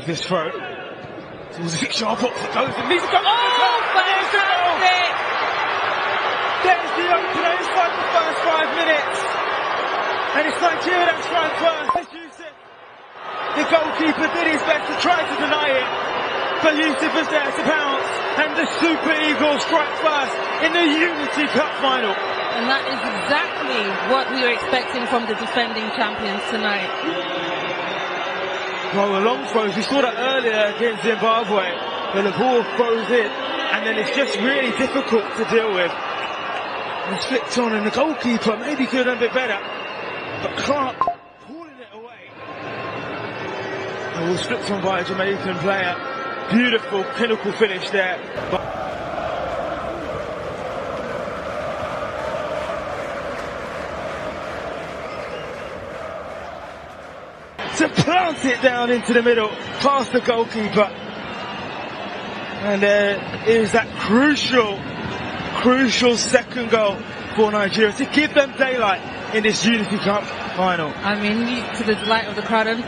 with this throw. So it's a sharp box that goes and needs to go. Fantastic! There's the opener inside the first 5 minutes. And it's Nigeria that's trying first. Yusuf, the goalkeeper, did his best to try to deny it. But Yusuf was there to pounce. And the Super Eagles strike first in the Unity Cup final. And that is exactly what we were expecting from the defending champions tonight. Well, the long throws, we saw that earlier against Zimbabwe, where the ball throws in, and then it's just really difficult to deal with. And it's flicked on, and the goalkeeper maybe could have done a bit better, but Clark pulling it away. And it was flicked on by a Jamaican player. Beautiful, clinical finish there. To plant it down into the middle, past the goalkeeper. And there is that crucial second goal for Nigeria to give them daylight in this Unity Cup final. I mean, to the delight of the crowd and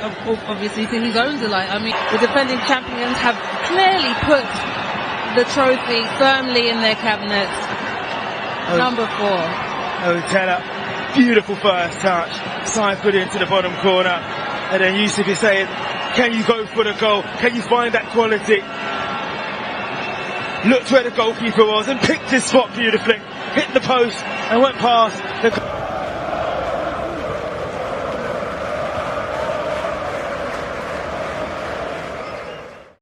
obviously to his own delight. I mean, the defending champions have clearly put the trophy firmly in their cabinets. Number 4. Otele, beautiful first touch. Side put into the bottom corner. And then Yusuf is saying, can you go for the goal? Can you find that quality? Looked where the goalkeeper was and picked his spot beautifully. Hit the post and went past the